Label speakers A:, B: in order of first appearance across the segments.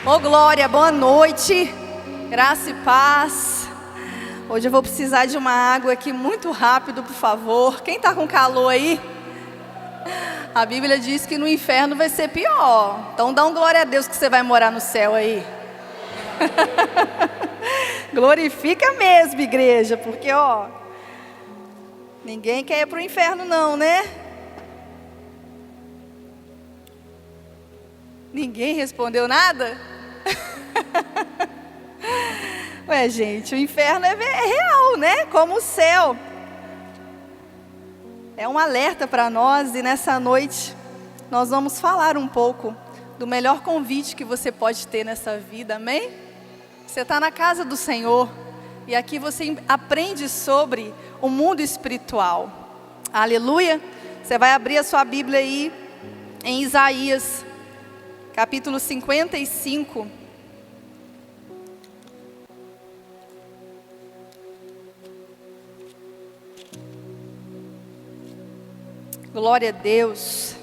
A: Ô glória, boa noite, graça e paz. Hoje eu vou precisar de uma água aqui muito rápido, por favor. Quem está com calor aí? A Bíblia diz que no inferno vai ser pior. Então dá um glória a Deus que você vai morar no céu aí. Glorifica mesmo, igreja, porque ninguém quer ir para o inferno não, né? Ninguém respondeu nada? Ué, gente, o inferno é real, né? Como o céu. É um alerta para nós e nessa noite nós vamos falar um pouco do melhor convite que você pode ter nessa vida, amém? Você está na casa do Senhor e aqui você aprende sobre o mundo espiritual. Aleluia! Você vai abrir a sua Bíblia aí em Isaías, capítulo 55. Glória a Deus.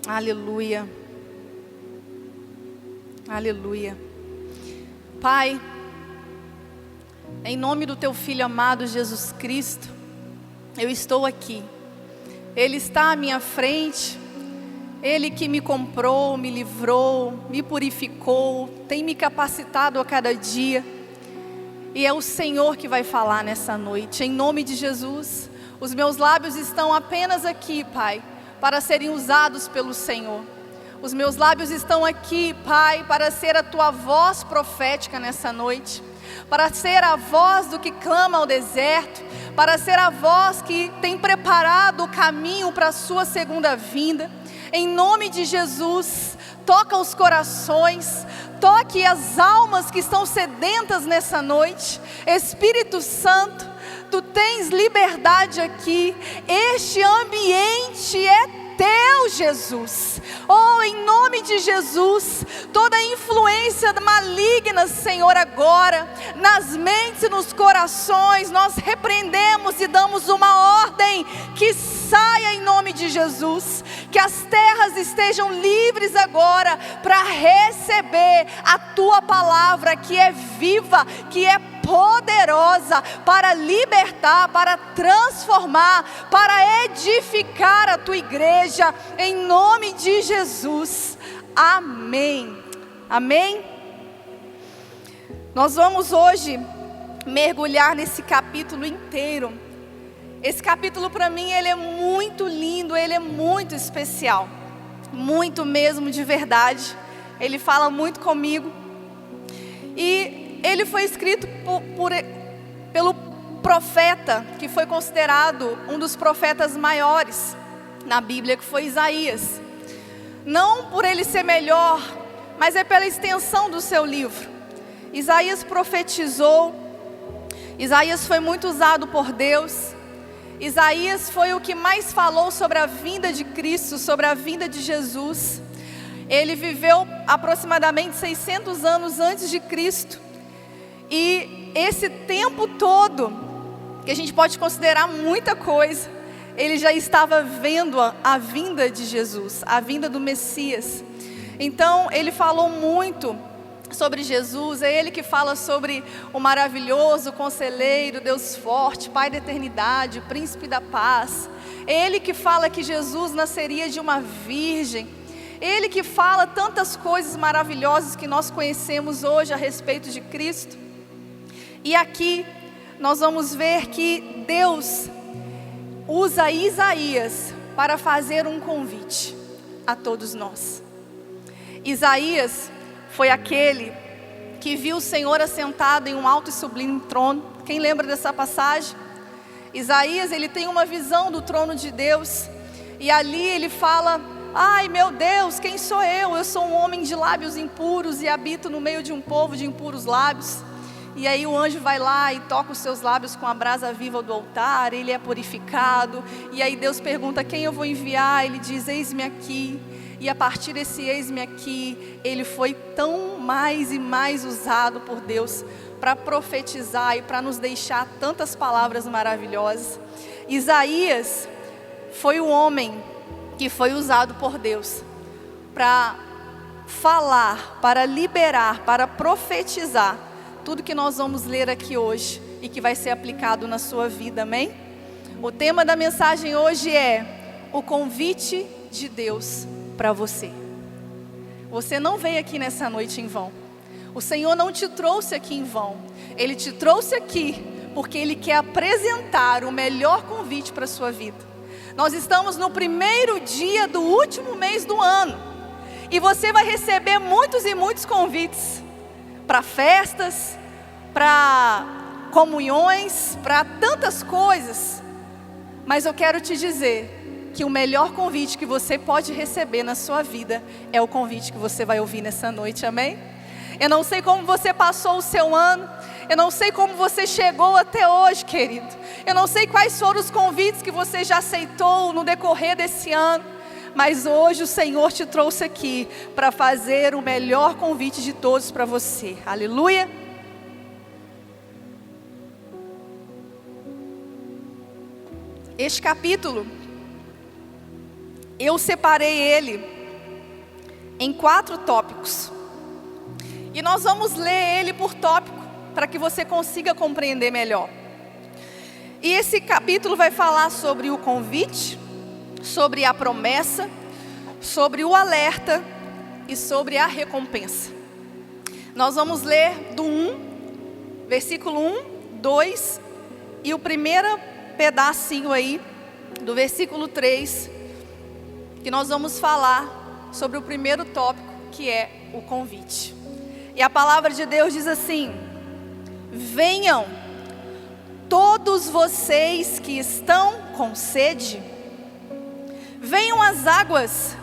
A: Aleluia. Aleluia. Pai, em nome do Teu Filho amado Jesus Cristo, eu estou aqui. Ele está à minha frente. Ele que me comprou, me livrou, me purificou, tem me capacitado a cada dia. E é o Senhor que vai falar nessa noite, em nome de Jesus. Os meus lábios estão apenas aqui, Pai, para serem usados pelo Senhor. Os meus lábios estão aqui, Pai, para ser a Tua voz profética nessa noite. Para ser a voz do que clama ao deserto. Para ser a voz que tem preparado o caminho para a Sua segunda vinda. Em nome de Jesus, toca os corações, toque as almas que estão sedentas nessa noite. Espírito Santo, Tu tens liberdade aqui. Este ambiente é Teu, Jesus. Oh, em nome de Jesus, toda influência maligna, Senhor, agora, nas mentes e nos corações, nós repreendemos e damos uma ordem que saia em nome de Jesus. Que as terras estejam livres agora para receber a Tua palavra que é viva, que é poderosa para libertar, para transformar, para edificar a Tua igreja, em nome de Jesus, amém, amém. Nós vamos hoje mergulhar nesse capítulo inteiro. Esse capítulo para mim ele é muito lindo, ele é muito especial, muito mesmo de verdade, ele fala muito comigo. E ele foi escrito pelo profeta, que foi considerado um dos profetas maiores na Bíblia, que foi Isaías. Não por ele ser melhor, mas é pela extensão do seu livro. Isaías profetizou, Isaías foi muito usado por Deus. Isaías foi o que mais falou sobre a vinda de Cristo, sobre a vinda de Jesus. Ele viveu aproximadamente 600 anos antes de Cristo. E esse tempo todo, que a gente pode considerar muita coisa, ele já estava vendo a vinda de Jesus, a vinda do Messias. Então ele falou muito sobre Jesus, é Ele que fala sobre o maravilhoso conselheiro, Deus forte, Pai da eternidade, Príncipe da paz. É Ele que fala que Jesus nasceria de uma virgem. É Ele que fala tantas coisas maravilhosas que nós conhecemos hoje a respeito de Cristo. E aqui nós vamos ver que Deus usa Isaías para fazer um convite a todos nós. Isaías foi aquele que viu o Senhor assentado em um alto e sublime trono. Quem lembra dessa passagem? Isaías, ele tem uma visão do trono de Deus. E ali ele fala: ai meu Deus, quem sou eu? Eu sou um homem de lábios impuros e habito no meio de um povo de impuros lábios. E aí o anjo vai lá e toca os seus lábios com a brasa viva do altar. Ele é purificado. E aí Deus pergunta: quem eu vou enviar? Ele diz: eis-me aqui. E a partir desse eis-me aqui, ele foi tão mais e mais usado por Deus para profetizar e para nos deixar tantas palavras maravilhosas. Isaías foi o homem que foi usado por Deus para falar, para liberar, para profetizar tudo que nós vamos ler aqui hoje e que vai ser aplicado na sua vida, amém? O tema da mensagem hoje é o convite de Deus para você. Você não veio aqui nessa noite em vão. O Senhor não te trouxe aqui em vão. Ele te trouxe aqui porque Ele quer apresentar o melhor convite para a sua vida. Nós estamos no primeiro dia do último mês do ano. E você vai receber muitos e muitos convites para festas, para comunhões, para tantas coisas. Mas eu quero te dizer que o melhor convite que você pode receber na sua vida é o convite que você vai ouvir nessa noite, amém? Eu não sei como você passou o seu ano, eu não sei como você chegou até hoje, querido. Eu não sei quais foram os convites que você já aceitou no decorrer desse ano. Mas hoje o Senhor te trouxe aqui para fazer o melhor convite de todos para você. Aleluia. Este capítulo, eu separei ele em 4 tópicos. E nós vamos ler ele por tópico, para que você consiga compreender melhor. E esse capítulo vai falar sobre o convite, sobre a promessa, sobre o alerta e sobre a recompensa. Nós vamos ler do 1, versículo 1, 2 e o primeiro pedacinho aí do versículo 3, que nós vamos falar sobre o primeiro tópico, que é o convite. E a palavra de Deus diz assim: venham todos vocês que estão com sede, venham às águas,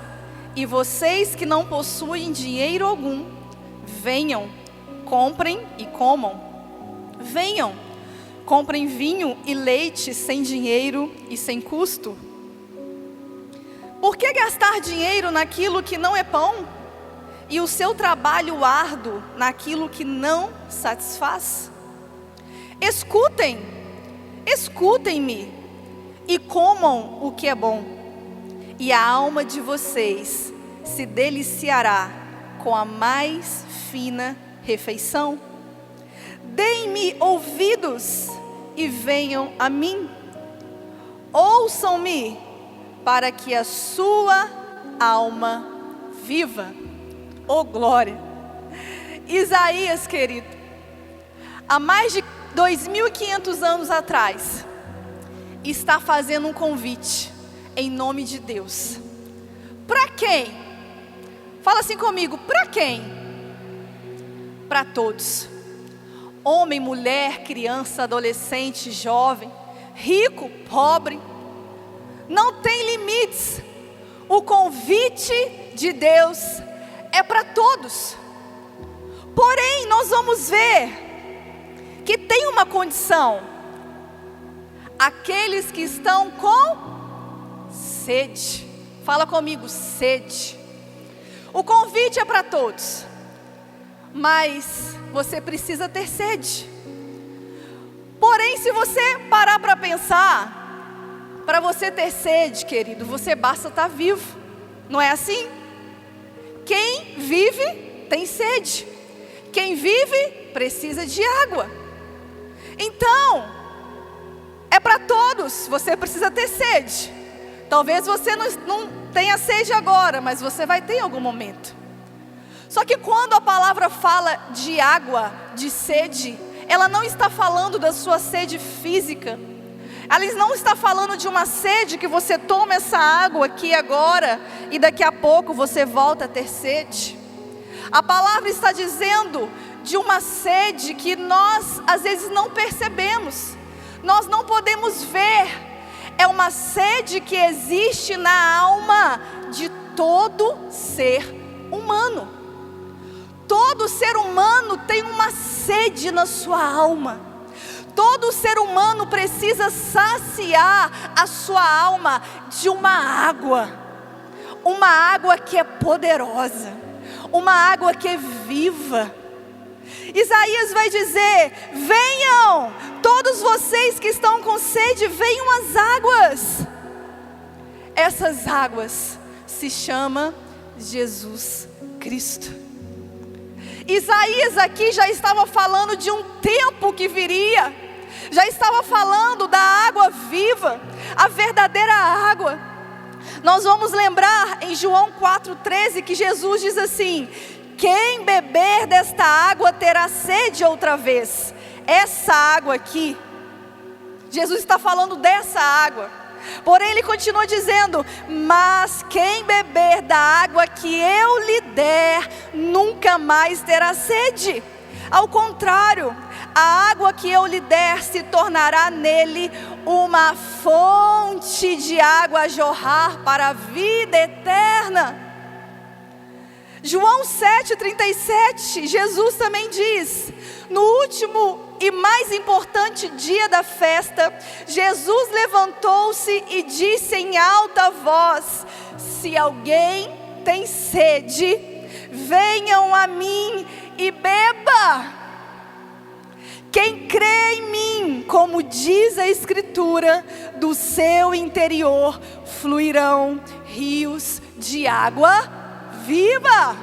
A: e vocês que não possuem dinheiro algum, venham, comprem e comam. Venham, comprem vinho e leite sem dinheiro e sem custo. Por que gastar dinheiro naquilo que não é pão, e o seu trabalho árduo naquilo que não satisfaz? Escutem-me e comam o que é bom, e a alma de vocês se deliciará com a mais fina refeição. Deem-me ouvidos e venham a mim. Ouçam-me para que a sua alma viva. Oh glória! Isaías, querido, há mais de 2.500 anos atrás, está fazendo um convite em nome de Deus. Para quem? Fala assim comigo, para quem? Para todos. Homem, mulher, criança, adolescente, jovem, rico, pobre. Não tem limites. O convite de Deus é para todos. Porém, nós vamos ver que tem uma condição. Aqueles que estão com sede. Fala comigo, sede. O convite é para todos, mas você precisa ter sede. Porém, se você parar para pensar, para você ter sede, querido, você basta estar vivo. Não é assim? Quem vive tem sede. Quem vive precisa de água. Então, é para todos, você precisa ter sede. Talvez você não tenha sede agora, mas você vai ter em algum momento. Só que quando a palavra fala de água, de sede, ela não está falando da sua sede física. Ela não está falando de uma sede que você toma essa água aqui agora e daqui a pouco você volta a ter sede. A palavra está dizendo de uma sede que nós às vezes não percebemos, nós não podemos ver. É uma sede que existe na alma de todo ser humano. Todo ser humano tem uma sede na sua alma. Todo ser humano precisa saciar a sua alma de uma água que é poderosa, uma água que é viva. Isaías vai dizer: venham, todos vocês que estão com sede, venham às águas. essas águas se chama Jesus Cristo. Isaías aqui já estava falando de um tempo que viria, já estava falando da água viva, a verdadeira água. Nós vamos lembrar em João 4,13 que Jesus diz assim: quem beber desta água terá sede outra vez. Essa água aqui, Jesus está falando dessa água. Porém ele continua dizendo: mas quem beber da água que eu lhe der, nunca mais terá sede. Ao contrário, a água que eu lhe der se tornará nele uma fonte de água a jorrar para a vida eterna. João 7,37, Jesus também diz: no último e mais importante dia da festa, Jesus levantou-se e disse em alta voz: se alguém tem sede, venham a mim e beba. Quem crê em mim, como diz a Escritura, do seu interior fluirão rios de água viva.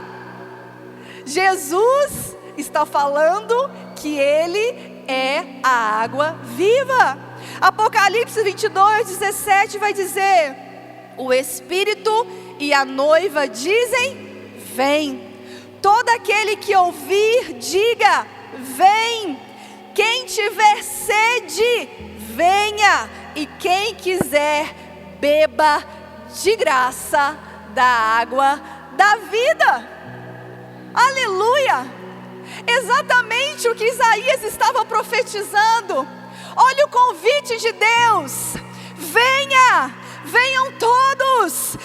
A: Jesus está falando que Ele é a água viva. Apocalipse 22:17 vai dizer: o Espírito e a noiva dizem: vem. Todo aquele que ouvir, diga: vem. Quem tiver sede, venha. E quem quiser, beba de graça da água da vida. Aleluia! Exatamente o que Isaías estava profetizando. Olha o convite de Deus: venha, venham todos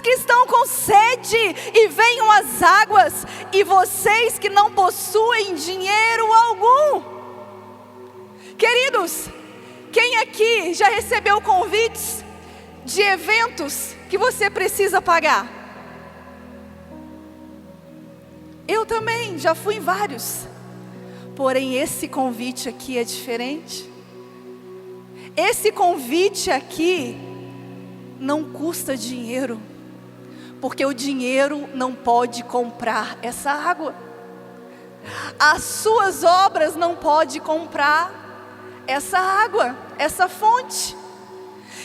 A: que estão com sede, e venham às águas, e vocês que não possuem dinheiro algum. Queridos, quem aqui já recebeu convites de eventos que você precisa pagar? Eu também, já fui em vários. Porém, esse convite aqui é diferente. Esse convite aqui não custa dinheiro, porque o dinheiro não pode comprar essa água. As suas obras não podem comprar essa água, essa fonte.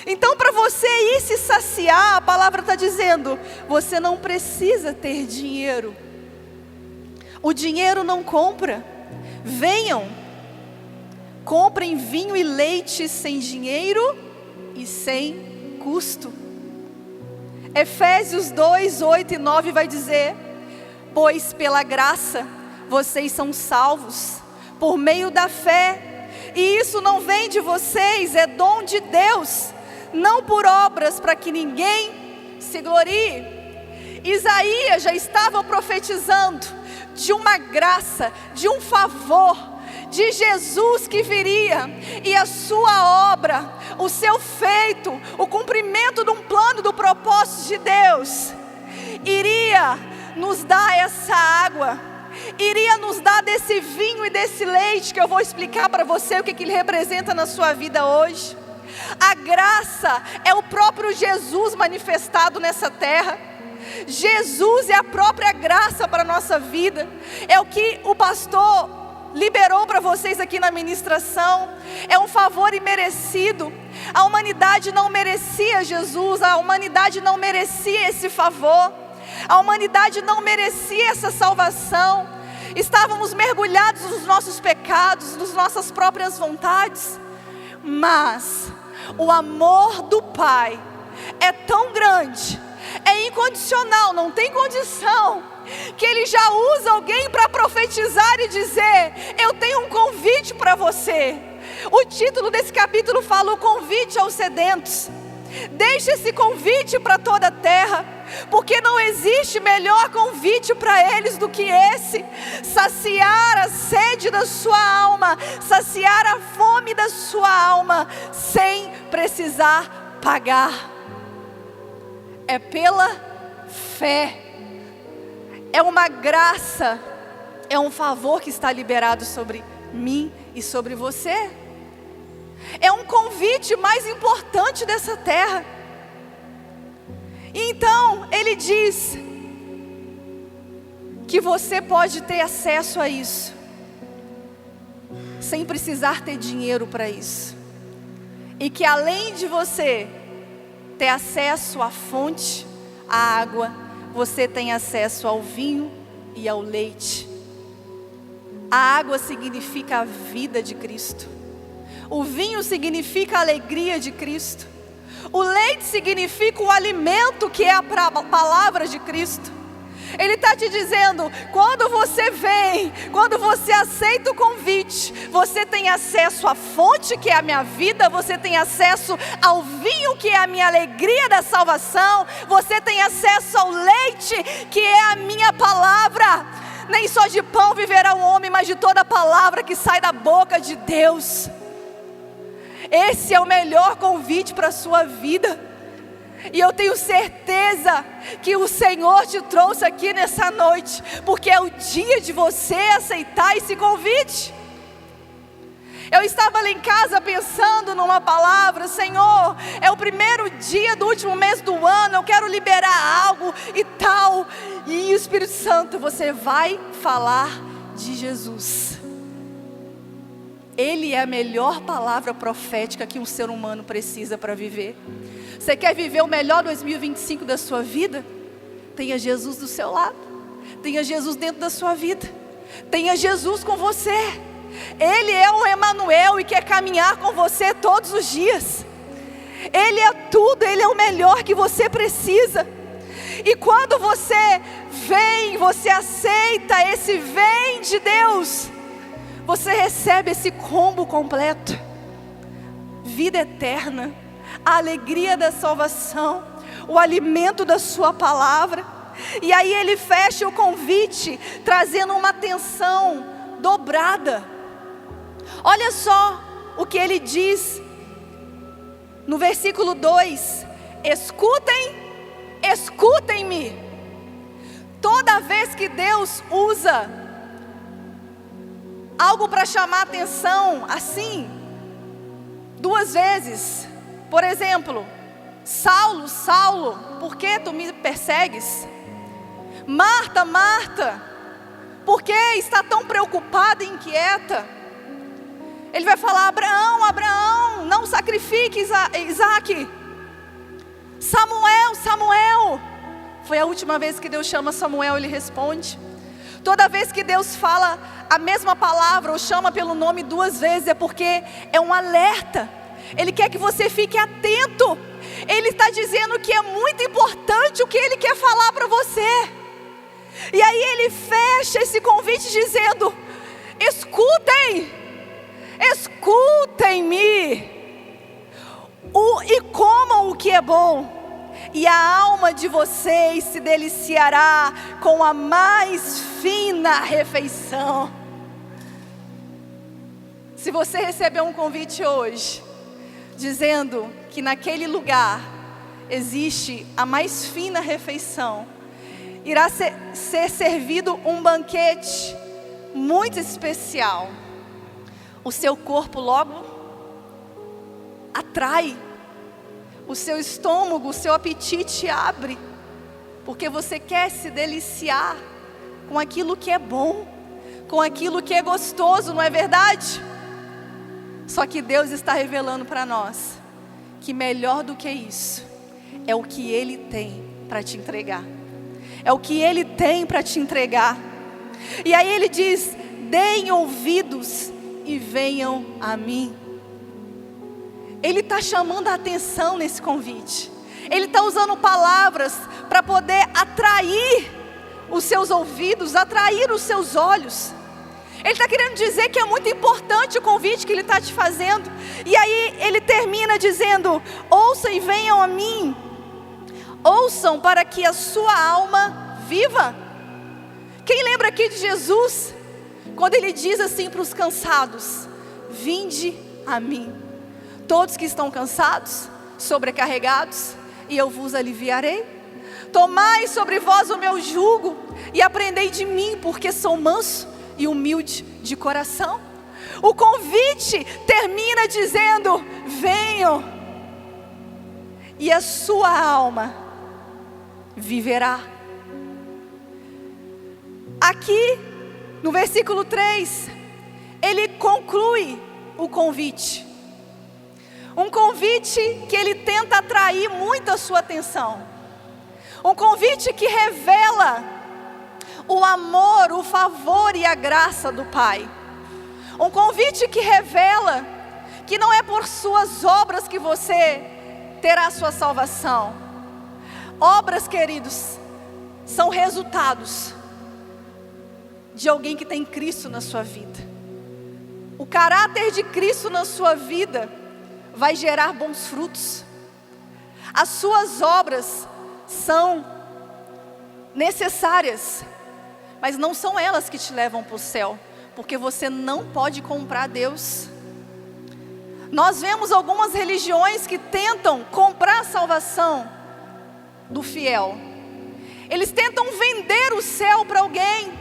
A: Então, para você ir se saciar, a palavra está dizendo: você não precisa ter dinheiro. O dinheiro não compra. Venham, comprem vinho e leite sem dinheiro e sem custo. Efésios 2:8-9 vai dizer: pois pela graça vocês são salvos, por meio da fé, e isso não vem de vocês, é dom de Deus, não por obras, para que ninguém se glorie. Isaías já estava profetizando de uma graça, de um favor, de Jesus que viria, e a sua obra, o seu feito, o cumprimento de um plano, do propósito de Deus, iria nos dar essa água, iria nos dar desse vinho e desse leite, que eu vou explicar para você o que ele representa na sua vida hoje. A graça é o próprio Jesus manifestado nessa terra. Jesus é a própria graça para a nossa vida. É o que o pastor liberou para vocês aqui na ministração. É um favor imerecido. A humanidade não merecia Jesus, a humanidade não merecia esse favor, a humanidade não merecia essa salvação. Estávamos mergulhados nos nossos pecados, nas nossas próprias vontades. Mas o amor do Pai é tão grande, é incondicional, não tem condição, que Ele já usa alguém para profetizar e dizer: eu tenho um convite para você. O título desse capítulo fala: o convite aos sedentos. Deixe esse convite para toda a terra, porque não existe melhor convite para eles do que esse: saciar a sede da sua alma, saciar a fome da sua alma, sem precisar pagar. É pela fé, é uma graça, é um favor que está liberado sobre mim e sobre você. É um convite mais importante dessa terra. Então ele diz que você pode ter acesso a isso sem precisar ter dinheiro para isso. E que além de você ter acesso à fonte, à água, você tem acesso ao vinho e ao leite. A água significa a vida de Cristo. O vinho significa a alegria de Cristo. O leite significa o alimento que é a palavra de Cristo. Ele está te dizendo, quando você vem, quando você aceita o convite, você tem acesso à fonte que é a minha vida, você tem acesso ao vinho que é a minha alegria da salvação, você tem acesso ao leite que é a minha palavra. Nem só de pão viverá o homem, mas de toda a palavra que sai da boca de Deus. Esse é o melhor convite para a sua vida. E eu tenho certeza que o Senhor te trouxe aqui nessa noite, porque é o dia de você aceitar esse convite. Eu estava lá em casa pensando numa palavra, Senhor, é o primeiro dia do último mês do ano, eu quero liberar algo e tal. E o Espírito Santo, você vai falar de Jesus. Ele é a melhor palavra profética que um ser humano precisa para viver. Você quer viver o melhor 2025 da sua vida? Tenha Jesus do seu lado. Tenha Jesus dentro da sua vida. Tenha Jesus com você. Ele é o Emanuel e quer caminhar com você todos os dias. Ele é tudo, Ele é o melhor que você precisa. E quando você vem, você aceita esse vem de Deus, você recebe esse combo completo. Vida eterna, a alegria da salvação, o alimento da sua palavra. E aí ele fecha o convite, trazendo uma atenção dobrada. Olha só o que ele diz no versículo 2: escutem-me. Toda vez que Deus usa algo para chamar atenção, assim, duas vezes. Por exemplo, Saulo, Saulo, por que tu me persegues? Marta, Marta, por que está tão preocupada e inquieta? Ele vai falar, Abraão, Abraão, não sacrifique Isaque. Samuel, Samuel. Foi a última vez que Deus chama Samuel, ele responde. Toda vez que Deus fala a mesma palavra ou chama pelo nome duas vezes, é porque é um alerta. Ele quer que você fique atento. Ele está dizendo que é muito importante o que Ele quer falar para você. E aí Ele fecha esse convite dizendo, escutem-me, e comam o que é bom, e a alma de vocês se deliciará com a mais fina refeição. Se você recebeu um convite hoje, dizendo que naquele lugar existe a mais fina refeição, irá ser servido um banquete muito especial, o seu corpo logo atrai, o seu estômago, o seu apetite abre, porque você quer se deliciar com aquilo que é bom, com aquilo que é gostoso, não é verdade? Só que Deus está revelando para nós que melhor do que isso é o que Ele tem para te entregar. É o que Ele tem para te entregar. E aí Ele diz, deem ouvidos e venham a mim. Ele está chamando a atenção nesse convite. Ele está usando palavras para poder atrair os seus ouvidos, atrair os seus olhos. Ele está querendo dizer que é muito importante o convite que Ele está te fazendo. E aí Ele termina dizendo, ouçam e venham a mim. Ouçam para que a sua alma viva. Quem lembra aqui de Jesus? Quando Ele diz assim para os cansados, vinde a mim. Todos que estão cansados, sobrecarregados, e eu vos aliviarei. Tomai sobre vós o meu jugo e aprendei de mim, porque sou manso e humilde de coração. O convite termina dizendo, venham, e a sua alma viverá. Aqui, no versículo 3, ele conclui o convite. Um convite que ele tenta atrair muito a sua atenção. Um convite que revela o amor, o favor e a graça do Pai. Um convite que revela que não é por suas obras que você terá sua salvação. Obras, queridos, são resultados de alguém que tem Cristo na sua vida. O caráter de Cristo na sua vida vai gerar bons frutos. As suas obras são necessárias, mas não são elas que te levam para o céu, porque você não pode comprar Deus. Nós vemos algumas religiões que tentam comprar a salvação do fiel. Eles tentam vender o céu para alguém.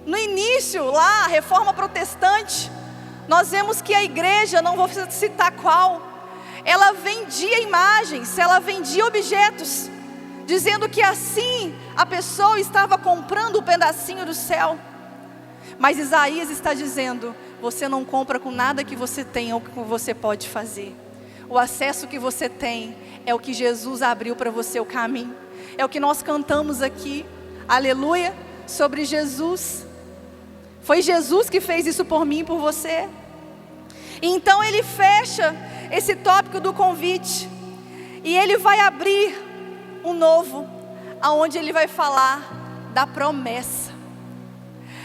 A: No início, lá, a reforma protestante, nós vemos que a igreja, não vou citar qual, ela vendia imagens, ela vendia objetos, dizendo que assim a pessoa estava comprando um pedacinho do céu. Mas Isaías está dizendo: você não compra com nada que você tem ou que você pode fazer. O acesso que você tem é o que Jesus abriu para você o caminho. É o que nós cantamos aqui, aleluia, sobre Jesus. Foi Jesus que fez isso por mim e por você. E então ele fecha esse tópico do convite. E ele vai abrir um novo, aonde ele vai falar da promessa.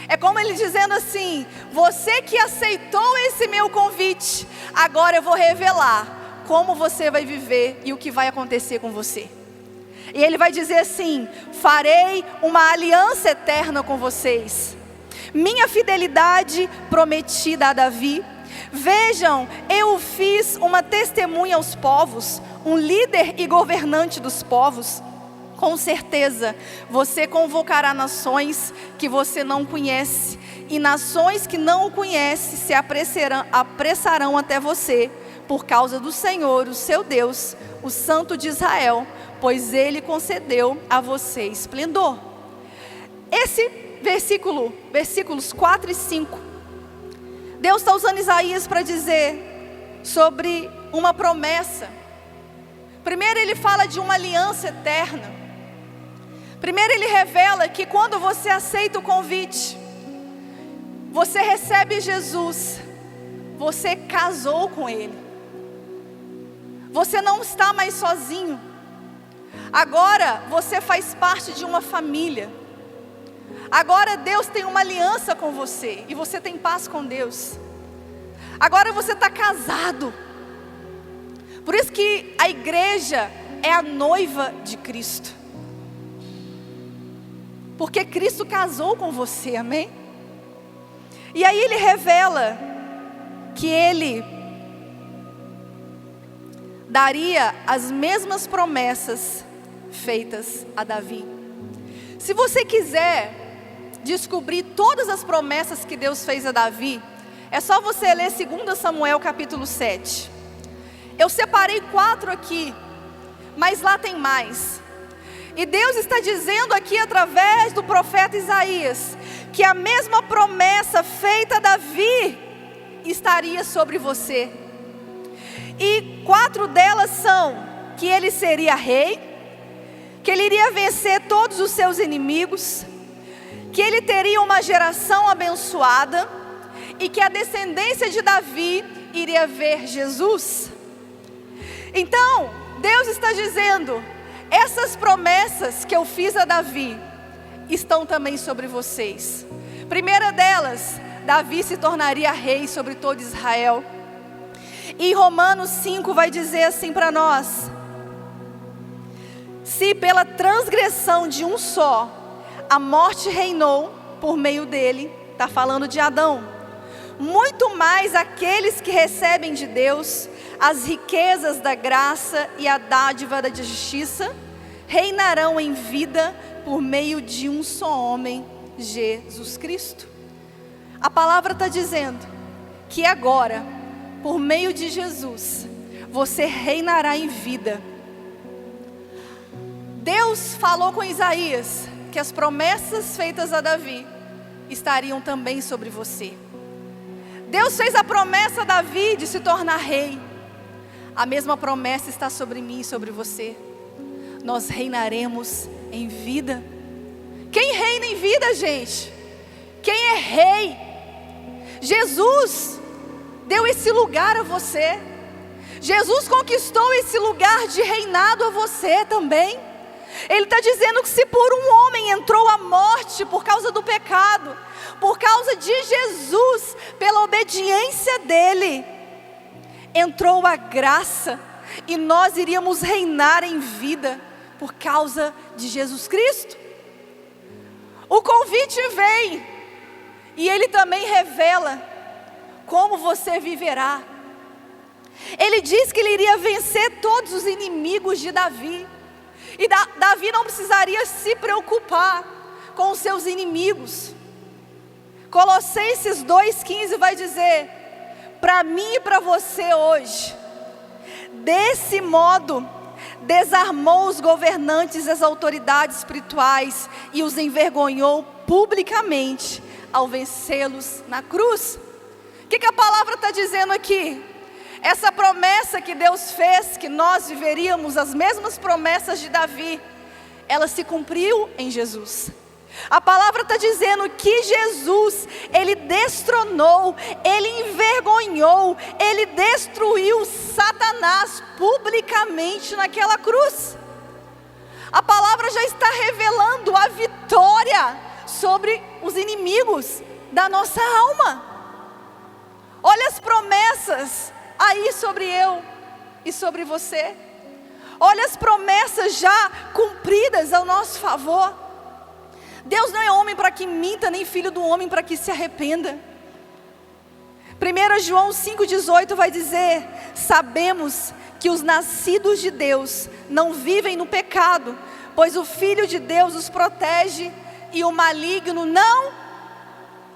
A: É como ele dizendo assim: você que aceitou esse meu convite, agora eu vou revelar como você vai viver e o que vai acontecer com você. E ele vai dizer assim: farei uma aliança eterna com vocês. Minha fidelidade prometida a Davi. Vejam, eu fiz uma testemunha aos povos, um líder e governante dos povos. Com certeza, você convocará nações que você não conhece, e nações que não o conhecem se apressarão até você, por causa do Senhor, o seu Deus, o Santo de Israel, pois Ele concedeu a você esplendor. Versículos 4 e 5, Deus está usando Isaías para dizer sobre uma promessa. Primeiro ele fala de uma aliança eterna. Primeiro ele revela que quando você aceita o convite, você recebe Jesus, você casou com Ele. Você não está mais sozinho. Agora você faz parte de uma família. Agora Deus tem uma aliança com você e você tem paz com Deus. Agora você está casado. Por isso que a igreja é a noiva de Cristo. Porque Cristo casou com você, amém? E aí ele revela que ele daria as mesmas promessas feitas a Davi. Se você quiser descobrir todas as promessas que Deus fez a Davi, é só você ler 2 Samuel capítulo 7. Eu separei 4 aqui, mas lá tem mais. E Deus está dizendo aqui através do profeta Isaías, que a mesma promessa feita a Davi estaria sobre você. E 4 delas são: que ele seria rei, que ele iria vencer todos os seus inimigos, que ele teria uma geração abençoada, e que a descendência de Davi iria ver Jesus. Então, Deus está dizendo: essas promessas que eu fiz a Davi estão também sobre vocês. Primeira delas, Davi se tornaria rei sobre todo Israel. E Romanos 5 vai dizer assim para nós: se pela transgressão de um só a morte reinou por meio dele, está falando de Adão, muito mais aqueles que recebem de Deus as riquezas da graça e a dádiva da justiça reinarão em vida por meio de um só homem, Jesus Cristo. A palavra está dizendo que agora, por meio de Jesus, você reinará em vida. Deus falou com Isaías que as promessas feitas a Davi estariam também sobre você. Deus fez a promessa a Davi de se tornar rei. A mesma promessa está sobre mim e sobre você. Nós reinaremos em vida. Quem reina em vida, gente? Quem é rei? Jesus deu esse lugar a você. Jesus conquistou esse lugar de reinado a você também. Ele está dizendo que se por um homem entrou a morte por causa do pecado, por causa de Jesus, pela obediência dele, entrou a graça, e nós iríamos reinar em vida por causa de Jesus Cristo. O convite vem, e ele também revela como você viverá. Ele diz que ele iria vencer todos os inimigos de Davi. E Davi não precisaria se preocupar com os seus inimigos. Colossenses 2,15 vai dizer: para mim e para você hoje, desse modo, desarmou os governantes e as autoridades espirituais e os envergonhou publicamente ao vencê-los na cruz. O que a palavra está dizendo aqui? Essa promessa que Deus fez, que nós viveríamos as mesmas promessas de Davi, ela se cumpriu em Jesus. A palavra está dizendo que Jesus, ele destronou, ele envergonhou, ele destruiu Satanás publicamente naquela cruz. A palavra já está revelando a vitória sobre os inimigos da nossa alma. Olha as promessas aí sobre eu e sobre você. Olha as promessas já cumpridas ao nosso favor. Deus não é homem para que minta, nem filho do homem para que se arrependa. 1 João 5,18 vai dizer: sabemos que os nascidos de Deus não vivem no pecado, pois o Filho de Deus os protege e o maligno não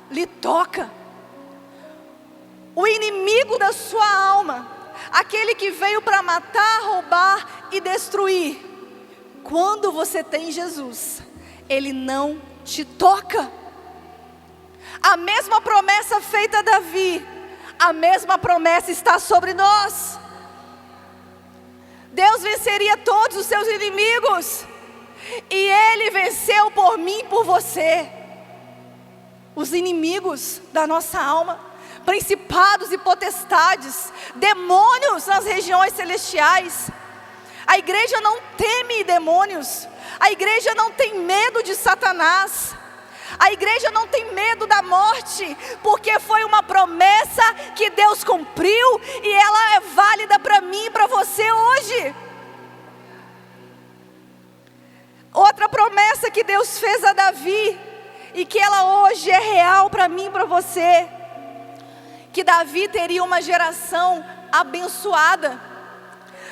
A: lhe toca. O inimigo da sua alma, aquele que veio para matar, roubar e destruir, quando você tem Jesus, ele não te toca. A mesma promessa feita a Davi, a mesma promessa está sobre nós. Deus venceria todos os seus inimigos, e ele venceu por mim e por você. Os inimigos da nossa alma, principados e potestades, demônios nas regiões celestiais. A igreja não teme demônios, a igreja não tem medo de Satanás, a igreja não tem medo da morte, porque foi uma promessa que Deus cumpriu, e ela é válida para mim e para você hoje. Outra promessa que Deus fez a Davi, e que ela hoje é real para mim e para você, que Davi teria uma geração abençoada.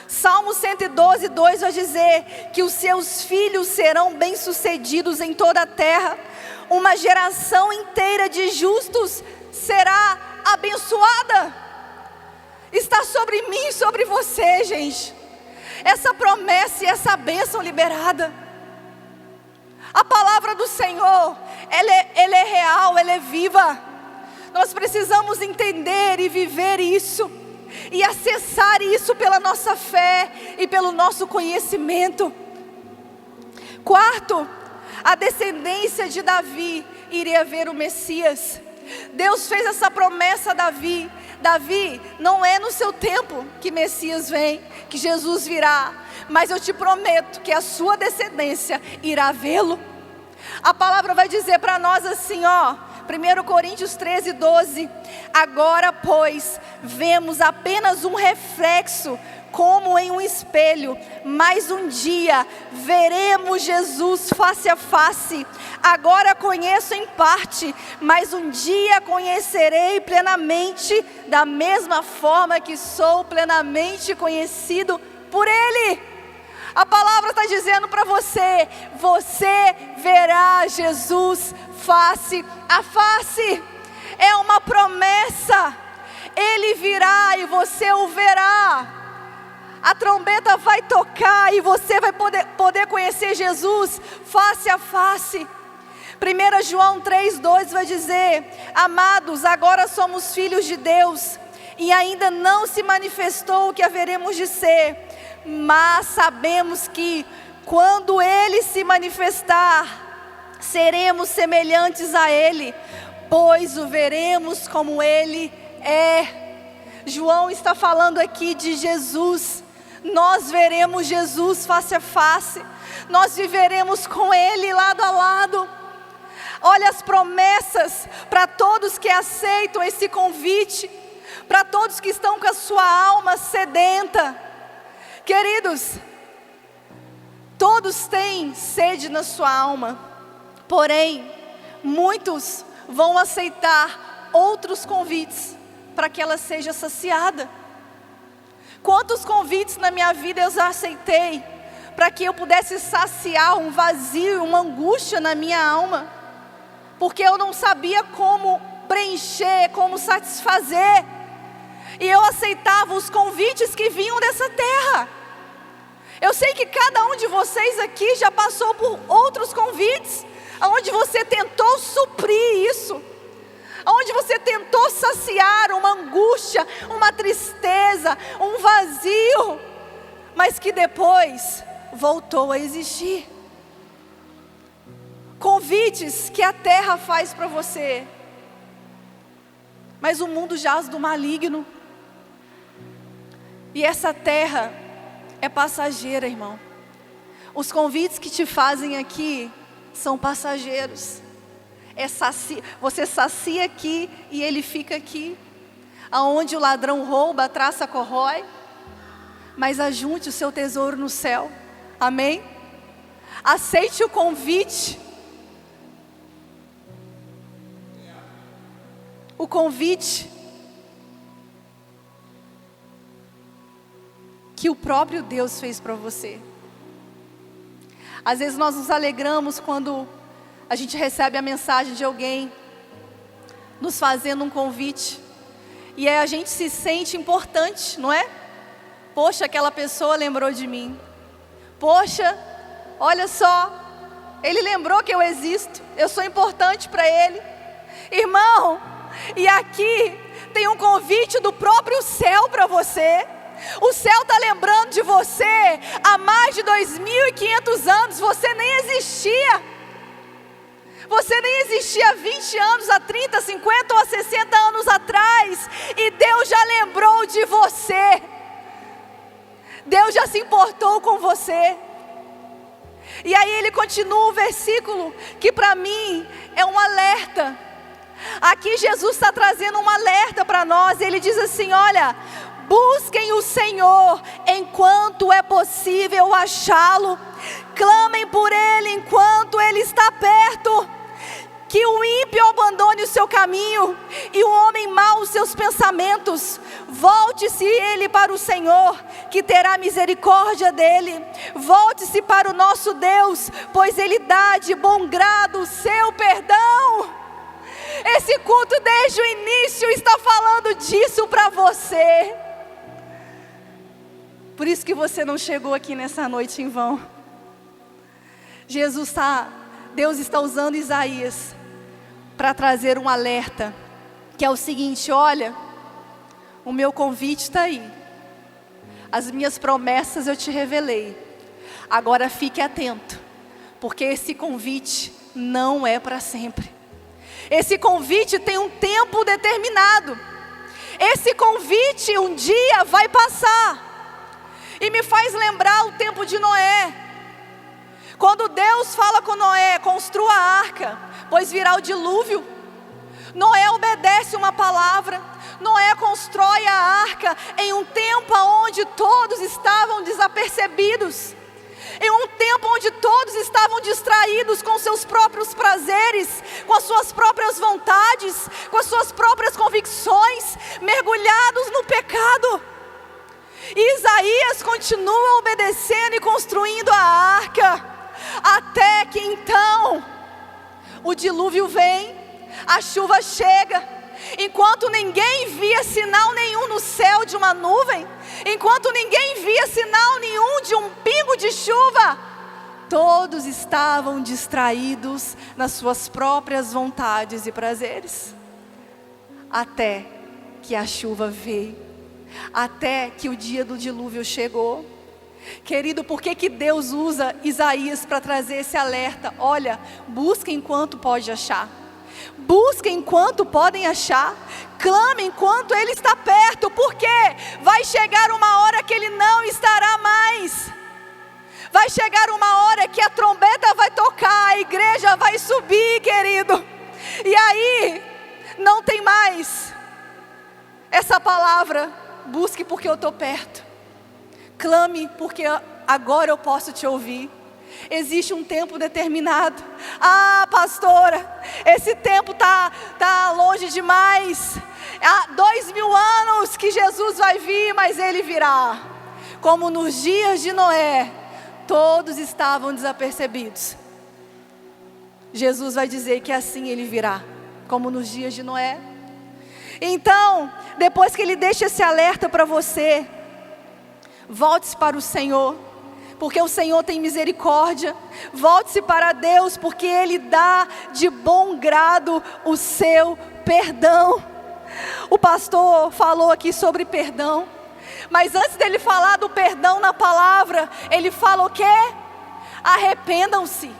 A: Salmo 112:2 vai dizer que os seus filhos serão bem-sucedidos em toda a terra. Uma geração inteira de justos será abençoada. Está sobre mim e sobre você, gente, essa promessa e essa bênção liberada. A palavra do Senhor, ela é real, ela é viva. Nós precisamos entender e viver isso, e acessar isso pela nossa fé e pelo nosso conhecimento. Quarto, a descendência de Davi iria ver o Messias. Deus fez essa promessa a Davi. Davi, não é no seu tempo que Messias vem, que Jesus virá, mas eu te prometo que a sua descendência irá vê-lo. A palavra vai dizer para nós assim, 1 Coríntios 13:12, agora pois, vemos apenas um reflexo, como em um espelho, mas um dia veremos Jesus face a face. Agora conheço em parte, mas um dia conhecerei plenamente, da mesma forma que sou plenamente conhecido por Ele. A palavra está dizendo para você, você verá Jesus face a face. É uma promessa. Ele virá e você o verá. A trombeta vai tocar e você vai poder conhecer Jesus face a face. 1 João 3,2 vai dizer: amados, agora somos filhos de Deus, e ainda não se manifestou o que haveremos de ser, mas sabemos que quando Ele se manifestar, seremos semelhantes a Ele, pois o veremos como Ele é. João está falando aqui de Jesus. Nós veremos Jesus face a face, nós viveremos com Ele lado a lado. Olha as promessas para todos que aceitam esse convite, para todos que estão com a sua alma sedenta. Queridos, todos têm sede na sua alma, porém, muitos vão aceitar outros convites para que ela seja saciada. Quantos convites na minha vida eu já aceitei para que eu pudesse saciar um vazio, uma angústia na minha alma, porque eu não sabia como preencher, como satisfazer, e eu aceitava os convites que vinham dessa terra. Eu sei que cada um de vocês aqui já passou por outros convites, onde você tentou suprir isso, onde você tentou saciar uma angústia, uma tristeza, um vazio, mas que depois voltou a existir. Convites que a terra faz para você, mas o mundo jaz do maligno, e essa terra é passageira, irmão. Os convites que te fazem aqui são passageiros. Você sacia aqui e ele fica aqui. Aonde o ladrão rouba, a traça corrói, mas ajunte o seu tesouro no céu. Amém? Aceite o convite. O convite que o próprio Deus fez para você. Às vezes nós nos alegramos quando a gente recebe a mensagem de alguém nos fazendo um convite, e aí a gente se sente importante, não é? Poxa, aquela pessoa lembrou de mim. Poxa, olha só, ele lembrou que eu existo, eu sou importante para ele. Irmão, e aqui tem um convite do próprio céu para você. O céu está lembrando de você. Há mais de 2.500 anos você nem existia. Você nem existia há 20 anos, há 30, 50 ou há 60 anos atrás. E Deus já lembrou de você. Deus já se importou com você. E aí ele continua o versículo, que para mim é um alerta. Aqui Jesus está trazendo um alerta para nós. Ele diz assim: olha, busquem o Senhor enquanto é possível achá-lo. Clamem por Ele enquanto Ele está perto. Que o ímpio abandone o seu caminho e o homem mau os seus pensamentos. Volte-se ele para o Senhor, que terá misericórdia dele. Volte-se para o nosso Deus, pois Ele dá de bom grado o seu perdão. Esse culto desde o início está falando disso para você. Por isso que você não chegou aqui nessa noite em vão. Deus está usando Isaías para trazer um alerta, que é o seguinte: olha, o meu convite está aí, as minhas promessas eu te revelei, agora fique atento, porque esse convite não é para sempre. Esse convite tem um tempo determinado. Esse convite um dia vai passar. E me faz lembrar o tempo de Noé. Quando Deus fala com Noé: construa a arca, pois virá o dilúvio. Noé obedece uma palavra. Noé constrói a arca em um tempo onde todos estavam desapercebidos. Em um tempo onde todos estavam distraídos com seus próprios prazeres, com as suas próprias vontades, com as suas próprias convicções, mergulhados no pecado. E Isaías continua obedecendo e construindo a arca, até que então o dilúvio vem, a chuva chega, enquanto ninguém via sinal nenhum no céu de uma nuvem, enquanto ninguém via sinal nenhum de um pingo de chuva, todos estavam distraídos nas suas próprias vontades e prazeres. Até que a chuva veio, até que o dia do dilúvio chegou. Querido, por que Deus usa Isaías para trazer esse alerta? Olha, busca enquanto pode achar. Busca enquanto podem achar. Clame enquanto Ele está perto, porque vai chegar uma hora que Ele não estará mais. Vai chegar uma hora que a trombeta vai tocar, a igreja vai subir, querido. E aí, não tem mais essa palavra, busque porque eu estou perto. Clame porque agora eu posso te ouvir. Existe um tempo determinado. Ah, pastora, esse tempo tá longe demais. Há 2000 anos que Jesus vai vir, mas Ele virá. Como nos dias de Noé, todos estavam desapercebidos. Jesus vai dizer que assim Ele virá, como nos dias de Noé. Então, depois que Ele deixa esse alerta para você, volte-se para o Senhor, porque o Senhor tem misericórdia. Volte-se para Deus, porque Ele dá de bom grado o seu perdão. O pastor falou aqui sobre perdão, mas antes dele falar do perdão na palavra, ele fala o quê? Arrependam-se.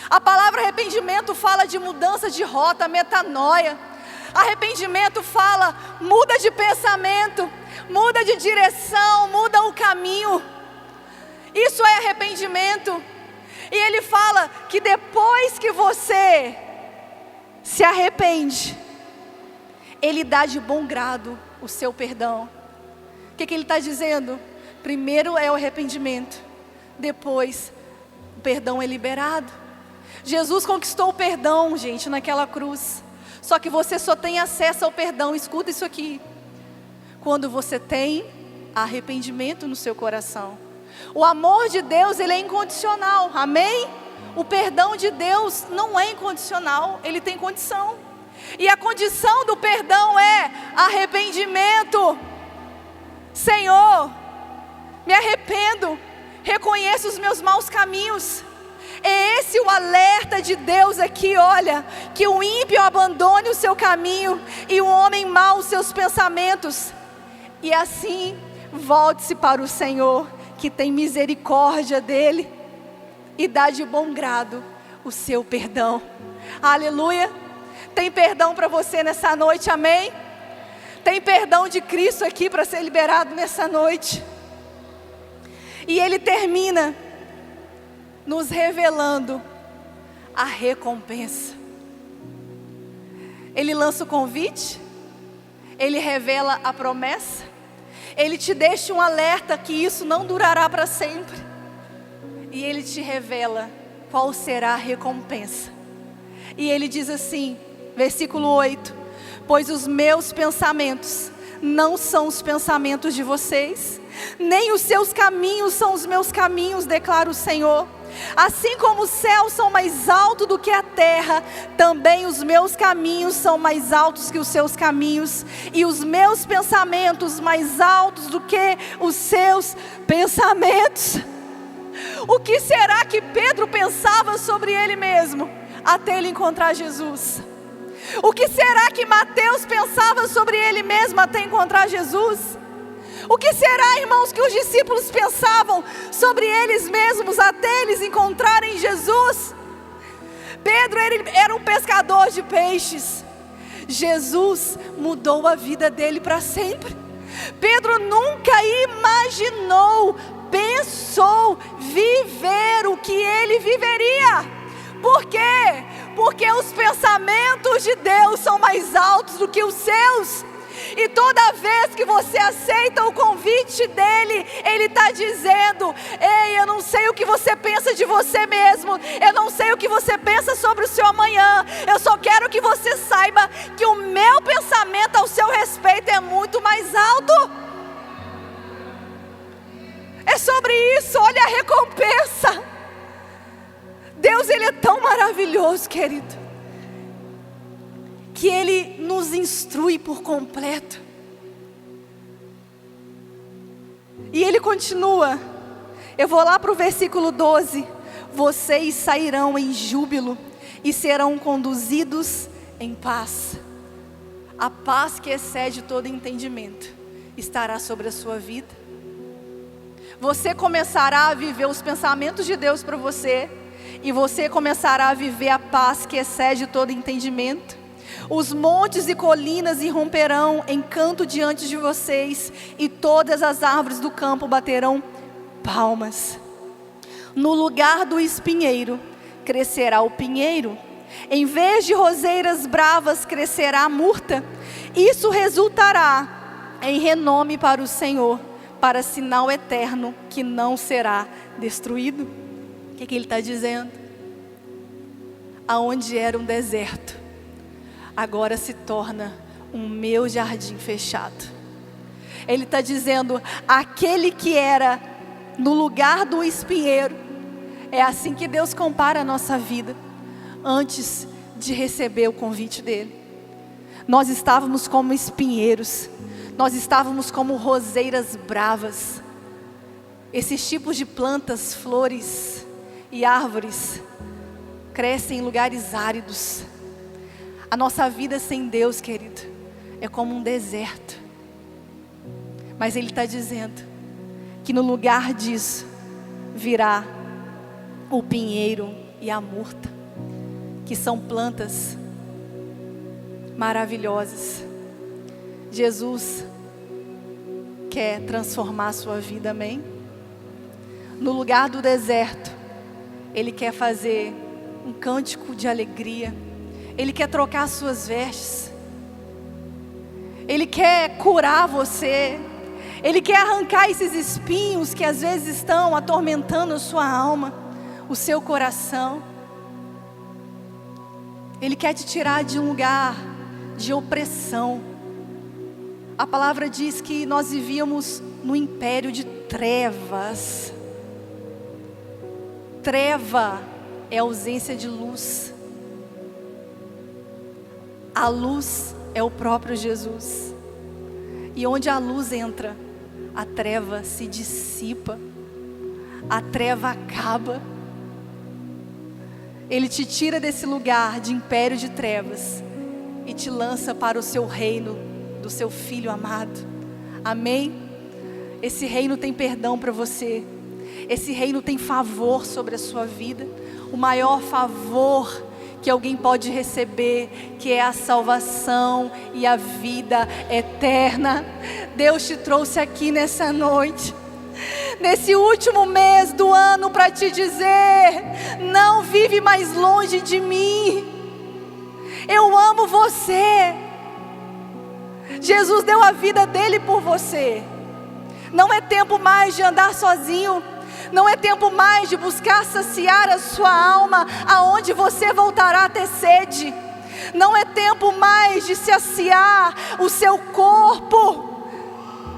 A: A palavra arrependimento fala de mudança de rota, metanoia. Arrependimento fala, muda de pensamento, muda de direção, muda o caminho. Isso é arrependimento. E ele fala que depois que você se arrepende, Ele dá de bom grado o seu perdão. O que Ele está dizendo? Primeiro é o arrependimento, depois o perdão é liberado. Jesus conquistou o perdão, gente, naquela cruz. Só que você só tem acesso ao perdão, escuta isso aqui, quando você tem arrependimento no seu coração. O amor de Deus, ele é incondicional, amém? O perdão de Deus não é incondicional, ele tem condição. E a condição do perdão é arrependimento. Senhor, me arrependo, reconheço os meus maus caminhos. É esse o alerta de Deus aqui, olha, que o ímpio abandone o seu caminho e o homem mau os seus pensamentos. E assim, volte-se para o Senhor, que tem misericórdia dele e dá de bom grado o seu perdão. Aleluia. Tem perdão para você nessa noite, amém? Tem perdão de Cristo aqui para ser liberado nessa noite. E ele termina nos revelando a recompensa. Ele lança o convite, ele revela a promessa, ele te deixa um alerta que isso não durará para sempre, e ele te revela qual será a recompensa. E ele diz assim, versículo 8: pois os meus pensamentos não são os pensamentos de vocês, nem os seus caminhos são os meus caminhos, declara o Senhor. Assim como os céus são mais altos do que a terra, também os meus caminhos são mais altos que os seus caminhos, e os meus pensamentos mais altos do que os seus pensamentos. O que será que Pedro pensava sobre ele mesmo, até ele encontrar Jesus? O que será que Mateus pensava sobre ele mesmo, até encontrar Jesus? O que será, irmãos, que os discípulos pensavam sobre eles mesmos até eles encontrarem Jesus? Pedro, ele era um pescador de peixes. Jesus mudou a vida dele para sempre. Pedro nunca imaginou, pensou viver o que ele viveria. Por quê? Porque os pensamentos de Deus são mais altos do que os seus. E toda vez que você aceita o convite dele, ele está dizendo: ei, eu não sei o que você pensa de você mesmo, eu não sei o que você pensa sobre o seu amanhã, eu só quero que você saiba que o meu pensamento ao seu respeito é muito mais alto. É sobre isso, olha a recompensa. Deus, ele é tão maravilhoso, querido, que Ele nos instrui por completo. E Ele continua, eu vou lá para o versículo 12, vocês sairão em júbilo e serão conduzidos em paz. A paz que excede todo entendimento estará sobre a sua vida. Você começará a viver os pensamentos de Deus para você, e você começará a viver a paz que excede todo entendimento. Os montes e colinas irromperão em canto diante de vocês, e todas as árvores do campo baterão palmas. No lugar do espinheiro crescerá o pinheiro, em vez de roseiras bravas crescerá a murta. Isso resultará em renome para o Senhor, para sinal eterno que não será destruído. O que Ele está dizendo? Aonde era um deserto, agora se torna um meu jardim fechado. Ele está dizendo, aquele que era no lugar do espinheiro, é assim que Deus compara a nossa vida, antes de receber o convite dEle. Nós estávamos como espinheiros, nós estávamos como roseiras bravas. Esses tipos de plantas, flores e árvores crescem em lugares áridos. A nossa vida sem Deus, querido, é como um deserto. Mas Ele está dizendo que no lugar disso virá o pinheiro e a murta, que são plantas maravilhosas. Jesus quer transformar a sua vida, amém? No lugar do deserto, Ele quer fazer um cântico de alegria. Ele quer trocar as suas vestes. Ele quer curar você. Ele quer arrancar esses espinhos que às vezes estão atormentando a sua alma, o seu coração. Ele quer te tirar de um lugar de opressão. A palavra diz que nós vivíamos no império de trevas. Treva é ausência de luz. A luz é o próprio Jesus. E onde a luz entra, a treva se dissipa, a treva acaba. Ele te tira desse lugar de império de trevas e te lança para o seu reino do seu Filho amado. Amém? Esse reino tem perdão para você. Esse reino tem favor sobre a sua vida. O maior favor que alguém pode receber, que é a salvação e a vida eterna. Deus te trouxe aqui nessa noite, nesse último mês do ano, para te dizer: não vive mais longe de mim. Eu amo você. Jesus deu a vida dele por você. Não é tempo mais de andar sozinho. Não é tempo mais de buscar saciar a sua alma, aonde você voltará a ter sede. Não é tempo mais de saciar o seu corpo,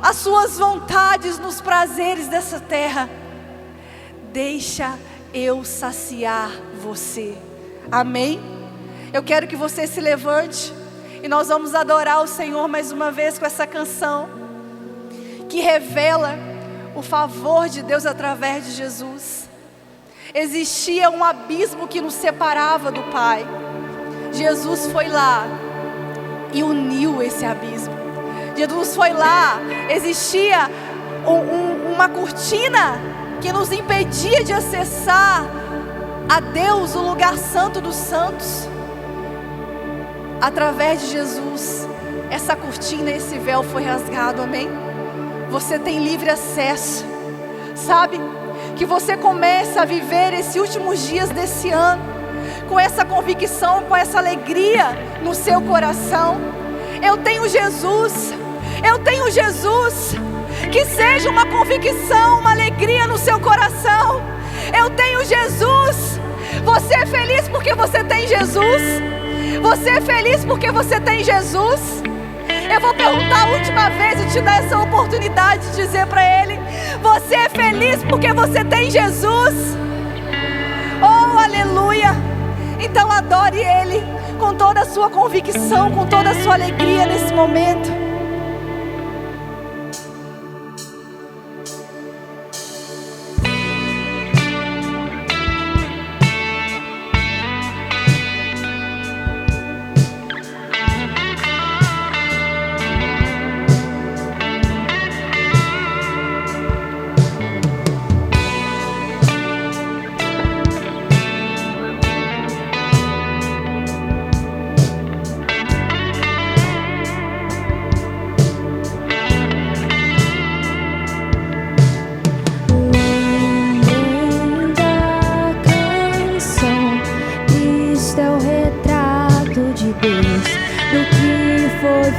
A: as suas vontades nos prazeres dessa terra. Deixa eu saciar você. Amém? Eu quero que você se levante e nós vamos adorar o Senhor mais uma vez com essa canção que revela o favor de Deus através de Jesus. Existia um abismo que nos separava do Pai. Jesus foi lá e uniu esse abismo. Jesus foi lá. Existia uma cortina que nos impedia de acessar a Deus, o lugar santo dos santos. Através de Jesus, essa cortina, esse véu foi rasgado, amém? Você tem livre acesso, sabe? Que você começa a viver esses últimos dias desse ano com essa convicção, com essa alegria no seu coração. Eu tenho Jesus, eu tenho Jesus. Que seja uma convicção, uma alegria no seu coração. Eu tenho Jesus. Você é feliz porque você tem Jesus? Você é feliz porque você tem Jesus? Eu vou perguntar a última vez e te dar essa oportunidade de dizer para Ele: você é feliz porque você tem Jesus? Oh, aleluia! Então adore Ele com toda a sua convicção, com toda a sua alegria nesse momento.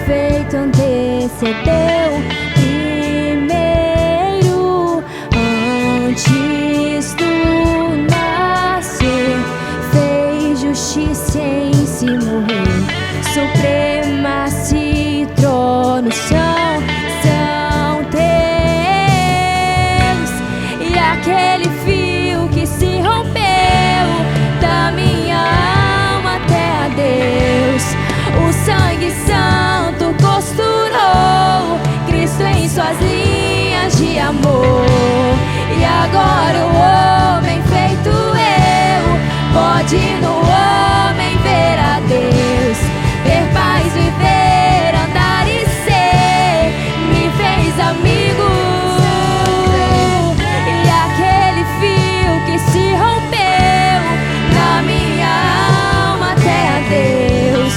B: Feito antecedeu primeiro, antes do nascer, fez justiça em si morrer. Supremacia e trono são teus, e aquele fio que se rompeu da minha alma até a Deus, o sangue santo costurou Cristo em suas linhas de amor. E agora o homem feito eu pode no homem ver a Deus, ter paz, viver, andar e ser, me fez amigo. E aquele fio que se rompeu na minha alma até a Deus,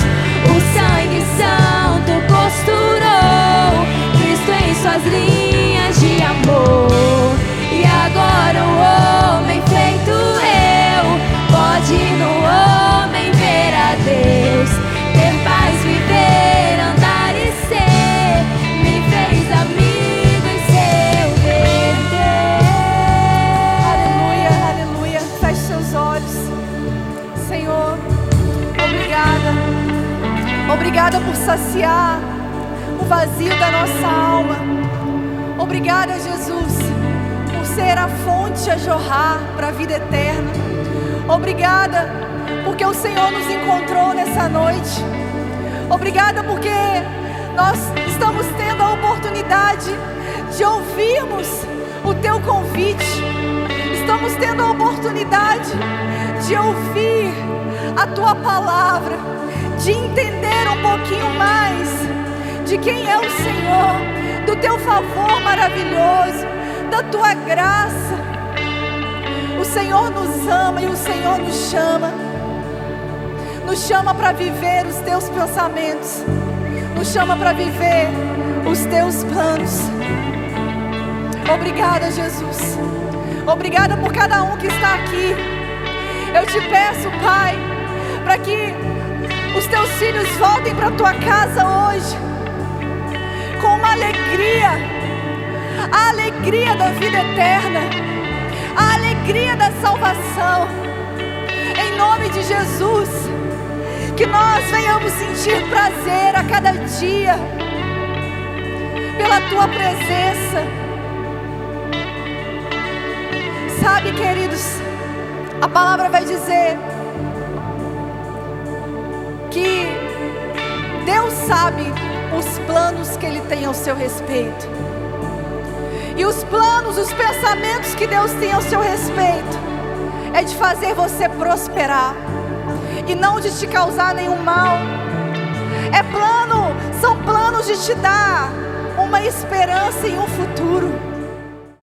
B: suas linhas de amor. E agora o homem feito eu pode no homem ver a Deus, ter paz, viver, andar e ser, me fez amigo em seu verter.
A: Aleluia, aleluia. Feche seus olhos. Senhor, obrigada. Obrigada por saciar o vazio da nossa alma. Obrigada, Jesus, por ser a fonte a jorrar para a vida eterna. Obrigada porque o Senhor nos encontrou nessa noite. Obrigada porque nós estamos tendo a oportunidade de ouvirmos o Teu convite. Estamos tendo a oportunidade de ouvir a Tua palavra, de entender um pouquinho mais de quem é o Senhor, do Teu favor maravilhoso, da Tua graça. O Senhor nos ama e o Senhor nos chama para viver os Teus pensamentos, nos chama para viver os Teus planos. Obrigada, Jesus. Obrigada por cada um que está aqui. Eu te peço, Pai, para que os Teus filhos voltem para a Tua casa hoje com uma alegria, a alegria da vida eterna, a alegria da salvação. Em nome de Jesus, que nós venhamos sentir prazer a cada dia pela Tua presença. Sabe, queridos, a palavra vai dizer que Deus sabe os planos que Ele tem ao seu respeito. E os planos, os pensamentos que Deus tem ao seu respeito é de fazer você prosperar e não de te causar nenhum mal. São planos de te dar uma esperança em um futuro.